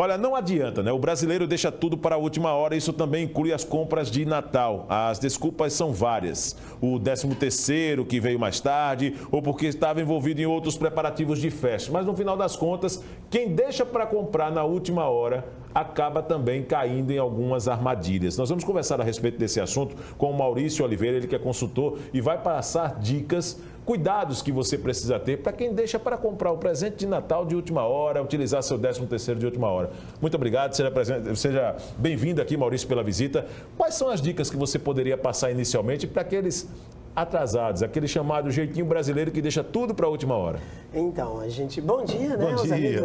Olha, não adianta, né? O brasileiro deixa tudo para a última hora, isso também inclui as compras de Natal. As desculpas são várias. O 13º que veio mais tarde, ou porque estava envolvido em outros preparativos de festa. Mas no final das contas, quem deixa para comprar na última hora acaba também caindo em algumas armadilhas. Nós vamos conversar a respeito desse assunto com o Maurício Oliveira, ele que é consultor e vai passar dicas, cuidados que você precisa ter para quem deixa para comprar o presente de Natal de última hora, utilizar seu 13º de última hora. Muito obrigado, seja bem-vindo aqui, Maurício, pela visita. Quais são as dicas que você poderia passar inicialmente para aqueles atrasados, aquele chamado jeitinho brasileiro que deixa tudo para a última hora? Então, bom dia, né?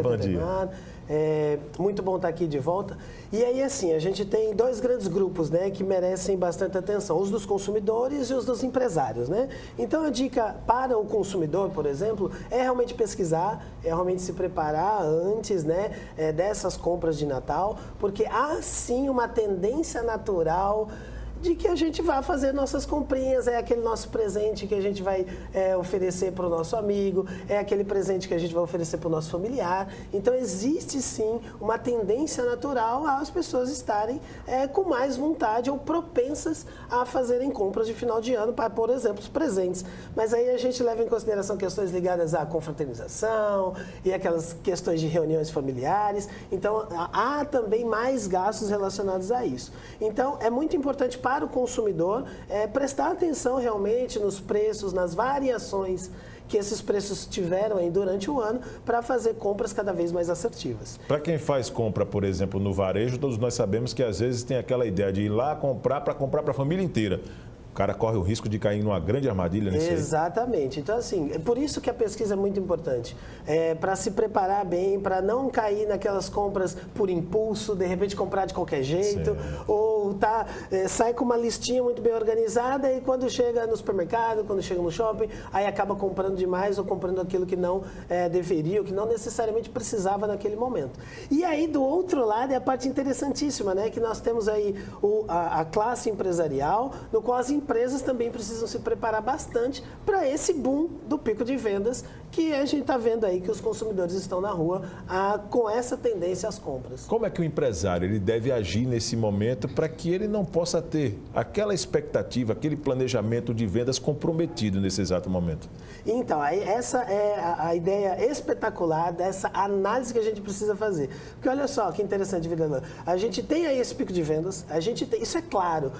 Bom dia. Muito bom estar aqui de volta. E aí, assim, a gente tem dois grandes grupos, né, que merecem bastante atenção, os dos consumidores e os dos empresários, né? Então, a dica para o consumidor, por exemplo, é realmente pesquisar, é realmente se preparar antes, né, dessas compras de Natal, porque há sim uma tendência natural de que a gente vai fazer nossas comprinhas, é aquele nosso presente que a gente vai oferecer para o nosso amigo, é aquele presente que a gente vai oferecer para o nosso familiar. Então, existe sim uma tendência natural às pessoas estarem com mais vontade ou propensas a fazerem compras de final de ano para, por exemplo, os presentes. Mas aí a gente leva em consideração questões ligadas à confraternização e aquelas questões de reuniões familiares. Então, há também mais gastos relacionados a isso. Então, é muito importante para o consumidor prestar atenção realmente nos preços, nas variações que esses preços tiveram aí durante o ano para fazer compras cada vez mais assertivas. Para quem faz compra, por exemplo, no varejo, todos nós sabemos que às vezes tem aquela ideia de ir lá comprar para a família inteira. O cara corre o risco de cair numa grande armadilha nisso aí. Exatamente. Então, assim, é por isso que a pesquisa é muito importante. Para se preparar bem, para não cair naquelas compras por impulso, de repente comprar de qualquer jeito, certo. Ou sai com uma listinha muito bem organizada e quando chega no supermercado, quando chega no shopping, aí acaba comprando demais ou comprando aquilo que não deveria, ou que não necessariamente precisava naquele momento. E aí, do outro lado, é a parte interessantíssima, né? Que nós temos aí a classe empresarial, no qual as empresas também precisam se preparar bastante para esse boom do pico de vendas que a gente está vendo aí que os consumidores estão na rua com essa tendência às compras. Como é que o empresário ele deve agir nesse momento para que ele não possa ter aquela expectativa, aquele planejamento de vendas comprometido nesse exato momento? Então, aí essa é a ideia espetacular dessa análise que a gente precisa fazer. Porque olha só que interessante, Vilela. A gente tem aí esse pico de vendas, isso é claro.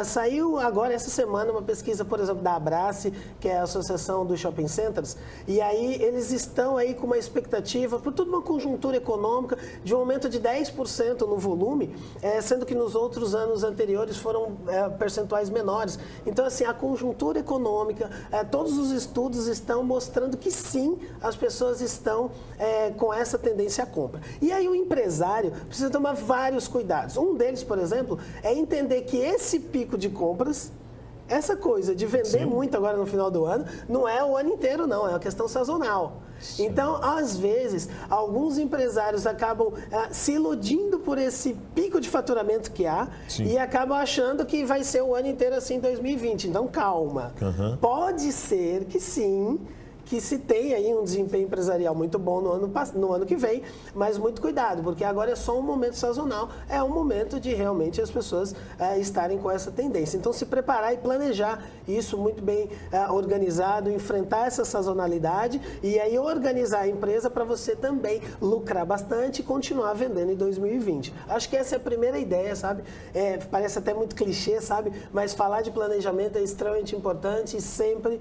Saiu agora essa semana uma pesquisa, por exemplo, da Abrace, que é a Associação dos Shopping Centers, e aí eles estão aí com uma expectativa, por toda uma conjuntura econômica, de um aumento de 10% no volume, sendo que nos outros anos anteriores foram percentuais menores. Então, assim, a conjuntura econômica, todos os estudos estão mostrando que sim, as pessoas estão com essa tendência à compra. E aí o empresário precisa tomar vários cuidados. Um deles, por exemplo, é entender que esse pico de compras, essa coisa de vender muito agora no final do ano, não é o ano inteiro, não, é uma questão sazonal. Sim. Então, às vezes, alguns empresários acabam se iludindo por esse pico de faturamento que há. Sim. E acabam achando que vai ser o ano inteiro assim em 2020. Então, calma. Uhum. Pode ser que sim, que se tem aí um desempenho empresarial muito bom no ano que vem, mas muito cuidado, porque agora é só um momento sazonal, é um momento de realmente as pessoas estarem com essa tendência. Então, se preparar e planejar isso muito bem organizado, enfrentar essa sazonalidade e aí organizar a empresa para você também lucrar bastante e continuar vendendo em 2020. Acho que essa é a primeira ideia, sabe? Parece até muito clichê, sabe? Mas falar de planejamento é extremamente importante e sempre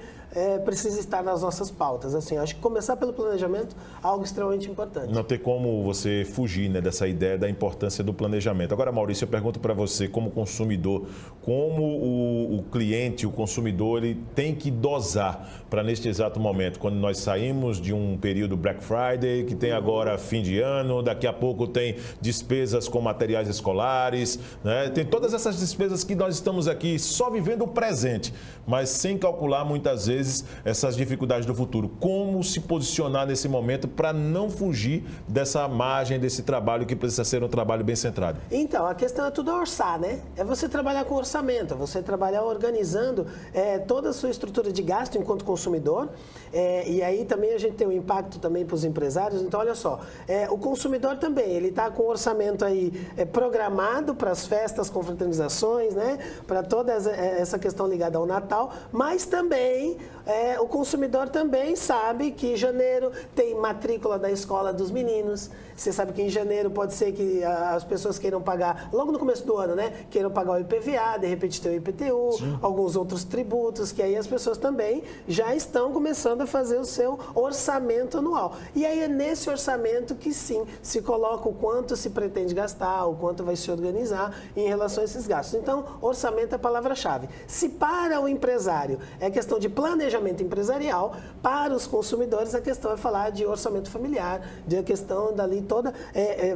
precisa estar nas nossas pautas. Assim, acho que começar pelo planejamento é algo extremamente importante. Não tem como você fugir, né, dessa ideia da importância do planejamento. Agora, Maurício, eu pergunto para você, como consumidor, como o cliente, o consumidor, ele tem que dosar para neste exato momento, quando nós saímos de um período Black Friday, que tem agora fim de ano, daqui a pouco tem despesas com materiais escolares, né? Tem todas essas despesas que nós estamos aqui só vivendo o presente, mas sem calcular muitas vezes essas dificuldades do futuro. futuro. Como se posicionar nesse momento para não fugir dessa margem, desse trabalho que precisa ser um trabalho bem centrado? Então, a questão é tudo orçar, né? É você trabalhar com orçamento, é você trabalhar organizando toda a sua estrutura de gasto enquanto consumidor. E aí também a gente tem um impacto também para os empresários. Então, olha só, o consumidor também, ele está com o orçamento aí programado para as festas, confraternizações, né? Para toda essa questão ligada ao Natal, mas também o consumidor também sabe que em janeiro tem matrícula da escola dos meninos. Você sabe que em janeiro pode ser que as pessoas queiram pagar, logo no começo do ano, né? Queiram pagar o IPVA, de repente tem o IPTU, sim, alguns outros tributos, que aí as pessoas também já estão começando a fazer o seu orçamento anual. E aí é nesse orçamento que sim, se coloca o quanto se pretende gastar, o quanto vai se organizar em relação a esses gastos. Então, orçamento é a palavra-chave. Se para o empresário é questão de planejamento empresarial, para os consumidores a questão é falar de orçamento familiar, de a questão dali toda,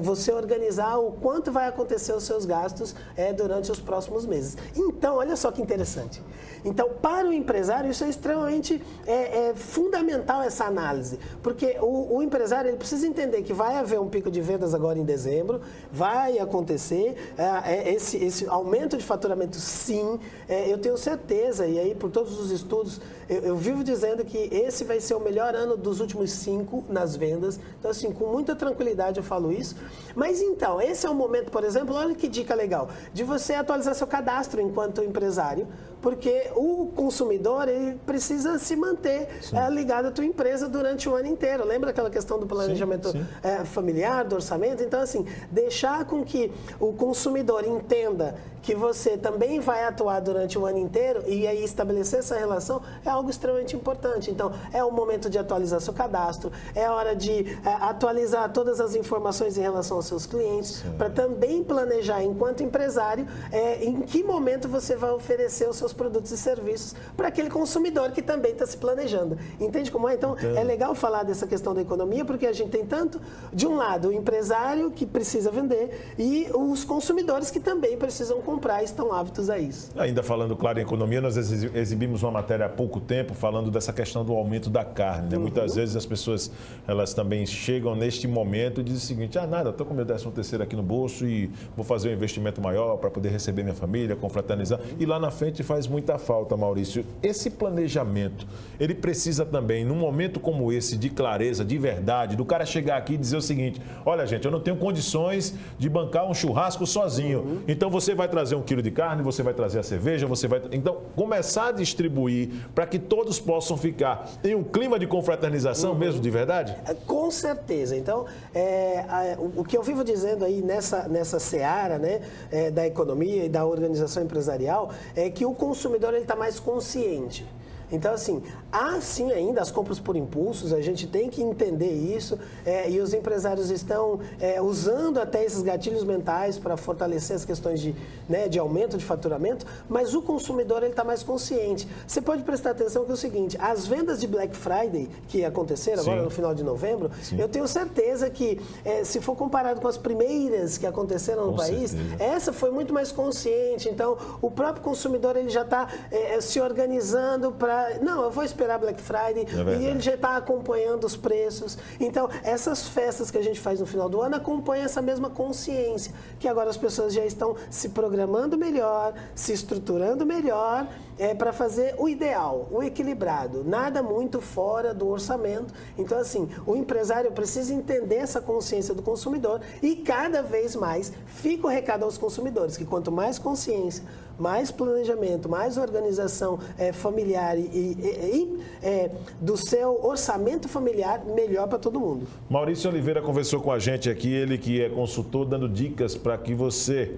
você organizar o quanto vai acontecer os seus gastos durante os próximos meses. Então, olha só que interessante. Então, para o empresário, isso é extremamente fundamental, essa análise, porque o empresário ele precisa entender que vai haver um pico de vendas agora em dezembro, vai acontecer esse aumento de faturamento, sim, eu tenho certeza, e aí por todos os estudos, eu vivo dizendo que esse vai ser o melhor ano dos últimos 5 nas vendas, então assim, com muita tranquilidade eu falo isso, mas então, esse é o momento, por exemplo, olha que dica legal, de você atualizar seu cadastro enquanto empresário, porque o consumidor ele precisa se manter ligado à tua empresa durante o ano inteiro. Lembra aquela questão do planejamento familiar, do orçamento? Então, assim, deixar com que o consumidor entenda que você também vai atuar durante o ano inteiro e aí estabelecer essa relação é algo extremamente importante. Então, é o momento de atualizar seu cadastro, é a hora de atualizar todas as informações em relação aos seus clientes, para também planejar, enquanto empresário, em que momento você vai oferecer os seus produtos e serviços para aquele consumidor que também está se planejando. Entende como é? Então, é legal falar dessa questão da economia, porque a gente tem tanto, de um lado, o empresário que precisa vender e os consumidores que também precisam comprar e estão aptos a isso. Ainda falando, claro, em economia, nós exibimos uma matéria há pouco tempo falando dessa questão do aumento da carne, né? Muitas vezes as pessoas, elas também chegam neste momento e dizem o seguinte, nada, estou com meu 13º aqui no bolso e vou fazer um investimento maior para poder receber minha família, confraternizar, e lá na frente faz muita falta, Maurício. Esse planejamento, ele precisa também, num momento como esse, de clareza, de verdade, do cara chegar aqui e dizer o seguinte, olha gente, eu não tenho condições de bancar um churrasco sozinho, então você vai trazer 1 quilo de carne, você vai trazer a cerveja, você vai... Então, começar a distribuir para que todos possam ficar em um clima de confraternização mesmo, de verdade? Com certeza. Então, o que eu vivo dizendo aí nessa seara, né, da economia e da organização empresarial é que o consumidor está mais consciente. Então, assim, há sim ainda as compras por impulsos, a gente tem que entender isso e os empresários estão usando até esses gatilhos mentais para fortalecer as questões de aumento de faturamento, mas o consumidor está mais consciente. Você pode prestar atenção que é o seguinte, as vendas de Black Friday que aconteceram agora no final de novembro, eu tenho certeza que se for comparado com as primeiras que aconteceram no país, essa foi muito mais consciente. Então, o próprio consumidor ele já está se organizando para não, eu vou esperar Black Friday e ele já está acompanhando os preços. Então, essas festas que a gente faz no final do ano acompanham essa mesma consciência, que agora as pessoas já estão se programando melhor, se estruturando melhor para fazer o ideal, o equilibrado, nada muito fora do orçamento. Então, assim, o empresário precisa entender essa consciência do consumidor e cada vez mais fica o recado aos consumidores, que quanto mais consciência, mais planejamento, mais organização familiar e do seu orçamento familiar, melhor para todo mundo. Maurício Oliveira conversou com a gente aqui, ele que é consultor, dando dicas para que você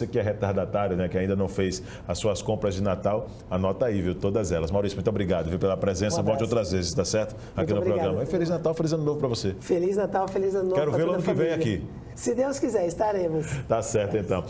que é retardatário, né, que ainda não fez as suas compras de Natal, anota aí, viu, todas elas. Maurício, muito obrigado, viu, pela presença, volte outras vezes, tá certo? Aqui no programa. E Feliz Natal, Feliz Ano Novo para você. Feliz Natal, Feliz Ano Novo. Quero vê-lo ano que vem aqui. Se Deus quiser, estaremos. Tá certo, então.